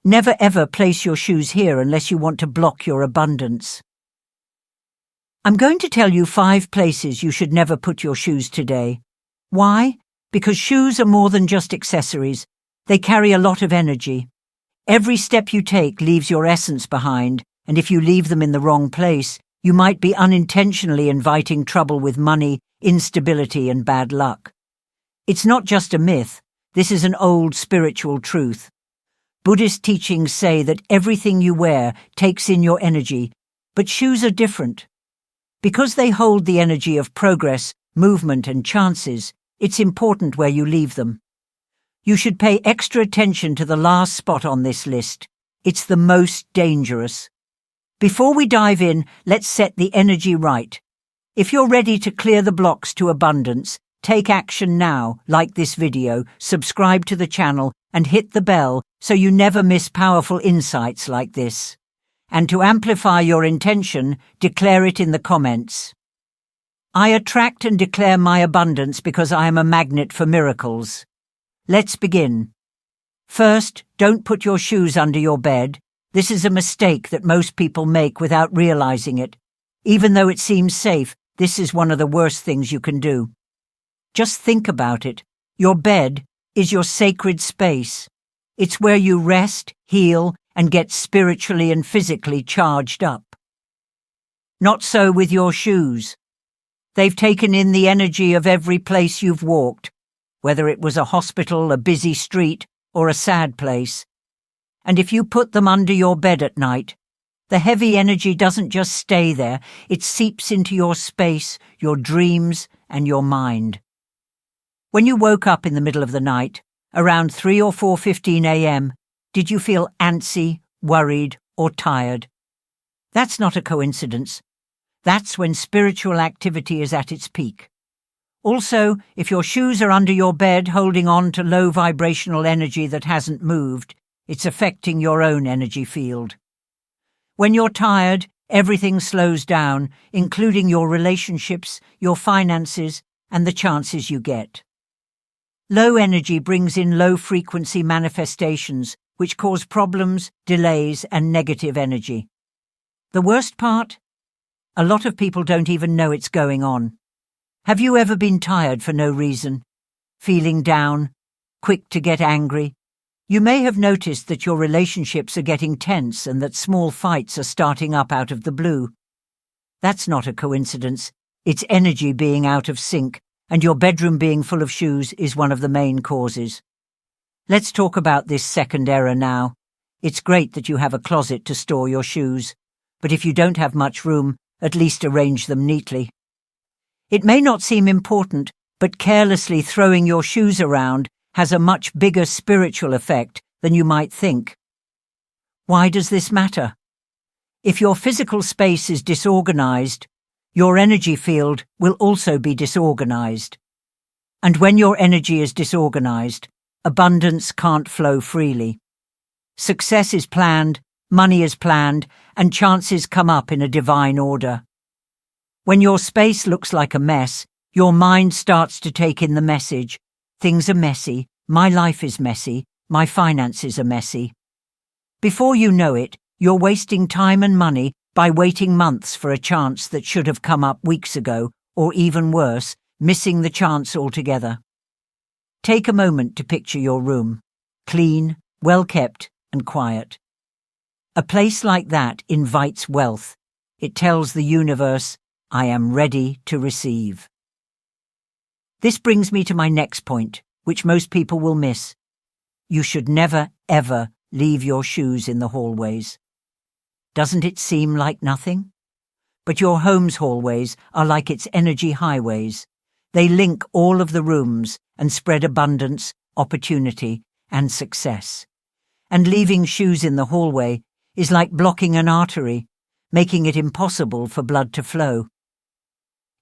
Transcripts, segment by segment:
Never ever place your shoes here unless you want to block your abundance. I'm going to tell you 5 places you should never put your shoes today. Why? Because shoes are more than just accessories. They carry a lot of energy. Every step you take leaves your essence behind, and if you leave them in the wrong place, you might be unintentionally inviting trouble with money, instability, and bad luck. It's not just a myth. This is an old spiritual truth. Buddhist teachings say that everything you wear takes in your energy, but shoes are different. Because they hold the energy of progress, movement, and chances, it's important where you leave them. You should pay extra attention to the last spot on this list. It's the most dangerous. Before we dive in, let's set the energy right. If you're ready to clear the blocks to abundance, take action now, like this video, subscribe to the channel, and hit the bell so you never miss powerful insights like this. And to amplify your intention, declare it in the comments. I attract and declare my abundance because I am a magnet for miracles. Let's begin. First, don't put your shoes under your bed. This is a mistake that most people make without realizing it. Even though it seems safe, this is one of the worst things you can do. Just think about it. Your bed is your sacred space. It's where you rest, heal, and get spiritually and physically charged up. Not so with your shoes. They've taken in the energy of every place you've walked, whether it was a hospital, a busy street, or a sad place. And if you put them under your bed at night, the heavy energy doesn't just stay there, it seeps into your space, your dreams, and your mind. When you woke up in the middle of the night, around 3 or 4:15 a.m., did you feel antsy, worried, or tired? That's not a coincidence. That's when spiritual activity is at its peak. Also, if your shoes are under your bed holding on to low vibrational energy that hasn't moved, it's affecting your own energy field. When you're tired, everything slows down, including your relationships, your finances, and the chances you get. Low energy brings in low-frequency manifestations, which cause problems, delays, and negative energy. The worst part? A lot of people don't even know it's going on. Have you ever been tired for no reason? Feeling down? Quick to get angry? You may have noticed that your relationships are getting tense and that small fights are starting up out of the blue. That's not a coincidence. It's energy being out of sync, and your bedroom being full of shoes is one of the main causes. Let's talk about this second error now. It's great that you have a closet to store your shoes, but if you don't have much room, at least arrange them neatly. It may not seem important, but carelessly throwing your shoes around has a much bigger spiritual effect than you might think. Why does this matter? If your physical space is disorganized, your energy field will also be disorganized. And when your energy is disorganized, abundance can't flow freely. Success is planned, money is planned, and chances come up in a divine order. When your space looks like a mess, your mind starts to take in the message. Things are messy, my life is messy, my finances are messy. Before you know it, you're wasting time and money by waiting months for a chance that should have come up weeks ago, or even worse, missing the chance altogether. Take a moment to picture your room. Clean, well-kept, and quiet. A place like that invites wealth. It tells the universe, I am ready to receive. This brings me to my next point, which most people will miss. You should never, ever leave your shoes in the hallways. Doesn't it seem like nothing? But your home's hallways are like its energy highways. They link all of the rooms and spread abundance, opportunity, and success. And leaving shoes in the hallway is like blocking an artery, making it impossible for blood to flow.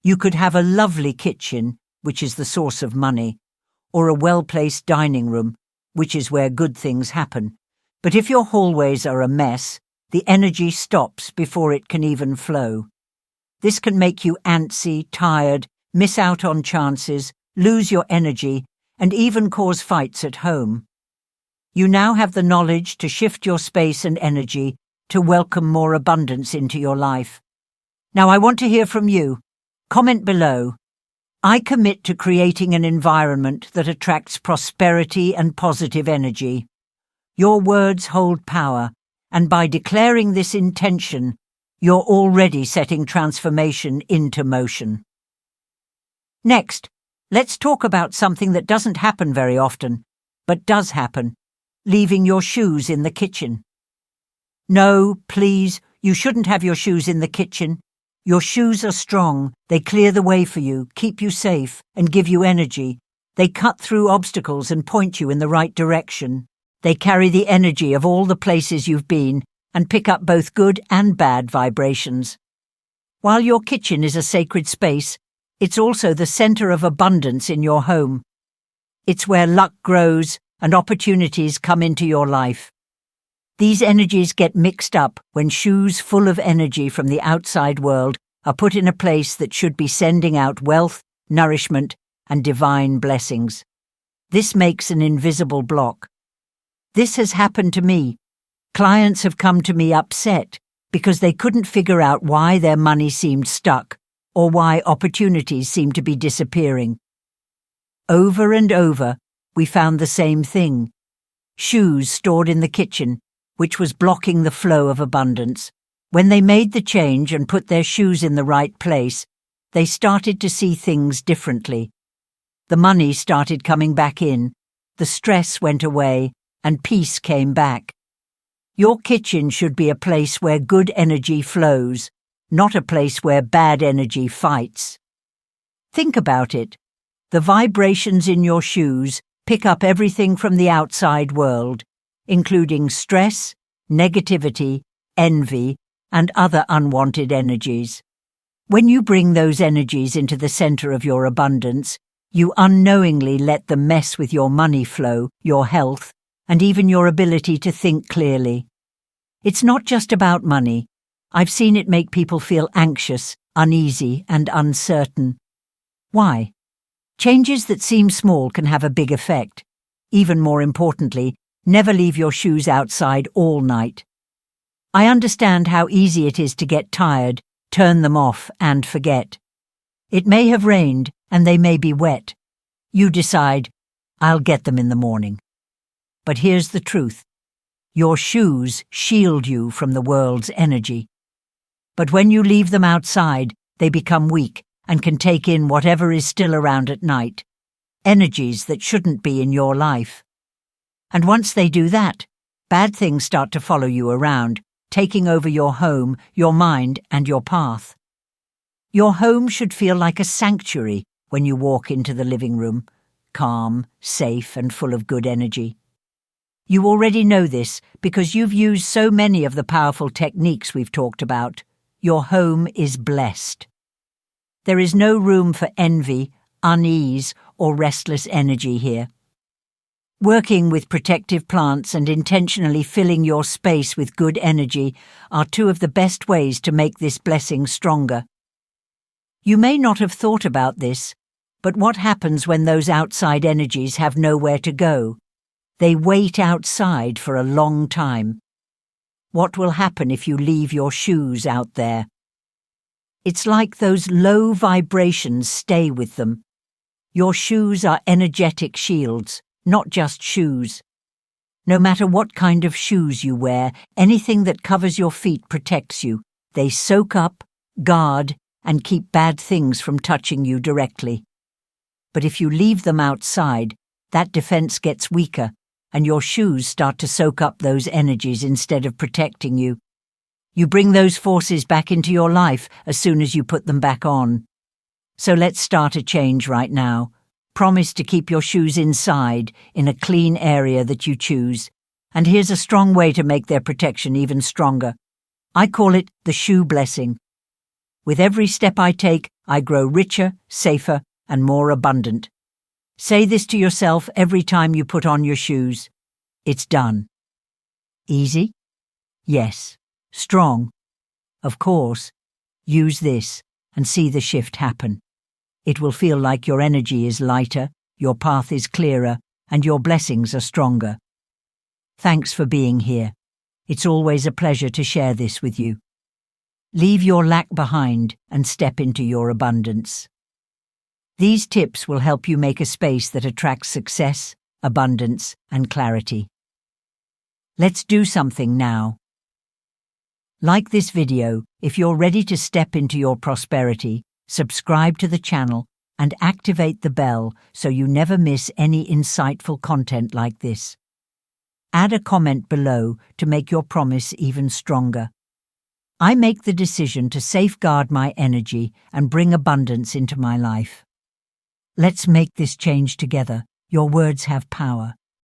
You could have a lovely kitchen, which is the source of money, or a well-placed dining room, which is where good things happen. But if your hallways are a mess, the energy stops before it can even flow. This can make you antsy, tired, miss out on chances, lose your energy, and even cause fights at home. You now have the knowledge to shift your space and energy to welcome more abundance into your life. Now I want to hear from you. Comment below. I commit to creating an environment that attracts prosperity and positive energy. Your words hold power, and by declaring this intention, you're already setting transformation into motion. Next, let's talk about something that doesn't happen very often, but does happen: leaving your shoes in the kitchen. No, please, you shouldn't have your shoes in the kitchen. Your shoes are strong. They clear the way for you, keep you safe, and give you energy. They cut through obstacles and point you in the right direction. They carry the energy of all the places you've been and pick up both good and bad vibrations. While your kitchen is a sacred space, it's also the center of abundance in your home. It's where luck grows and opportunities come into your life. These energies get mixed up when shoes full of energy from the outside world are put in a place that should be sending out wealth, nourishment, and divine blessings. This makes an invisible block. This has happened to me. Clients have come to me upset because they couldn't figure out why their money seemed stuck or why opportunities seemed to be disappearing. Over and over, we found the same thing: shoes stored in the kitchen, which was blocking the flow of abundance. When they made the change and put their shoes in the right place, they started to see things differently. The money started coming back in, the stress went away, and peace came back. Your kitchen should be a place where good energy flows, not a place where bad energy fights. Think about it. The vibrations in your shoes pick up everything from the outside world, including stress, negativity, envy, and other unwanted energies. When you bring those energies into the center of your abundance, you unknowingly let them mess with your money flow, your health, and even your ability to think clearly. It's not just about money. I've seen it make people feel anxious, uneasy, and uncertain. Why? Changes that seem small can have a big effect. Even more importantly, never leave your shoes outside all night. I understand how easy it is to get tired, turn them off, and forget. It may have rained, and they may be wet. You decide, I'll get them in the morning. But here's the truth. Your shoes shield you from the world's energy. But when you leave them outside, they become weak and can take in whatever is still around at night, energies that shouldn't be in your life. And once they do that, bad things start to follow you around, taking over your home, your mind, and your path. Your home should feel like a sanctuary when you walk into the living room, calm, safe, and full of good energy. You already know this because you've used so many of the powerful techniques we've talked about. Your home is blessed. There is no room for envy, unease, or restless energy here. Working with protective plants and intentionally filling your space with good energy are two of the best ways to make this blessing stronger. You may not have thought about this, but what happens when those outside energies have nowhere to go? They wait outside for a long time. What will happen if you leave your shoes out there? It's like those low vibrations stay with them. Your shoes are energetic shields, not just shoes. No matter what kind of shoes you wear, anything that covers your feet protects you. They soak up, guard, and keep bad things from touching you directly. But if you leave them outside, that defense gets weaker, and your shoes start to soak up those energies instead of protecting you. You bring those forces back into your life as soon as you put them back on. So let's start a change right now. Promise to keep your shoes inside, in a clean area that you choose. And here's a strong way to make their protection even stronger. I call it the shoe blessing. With every step I take, I grow richer, safer, and more abundant. Say this to yourself every time you put on your shoes. It's done. Easy? Yes. Strong? Of course. Use this and see the shift happen. It will feel like your energy is lighter, your path is clearer, and your blessings are stronger. Thanks for being here. It's always a pleasure to share this with you. Leave your lack behind and step into your abundance. These tips will help you make a space that attracts success, abundance, and clarity. Let's do something now. Like this video if you're ready to step into your prosperity, subscribe to the channel, and activate the bell so you never miss any insightful content like this. Add a comment below to make your promise even stronger. I make the decision to safeguard my energy and bring abundance into my life. Let's make this change together. Your words have power.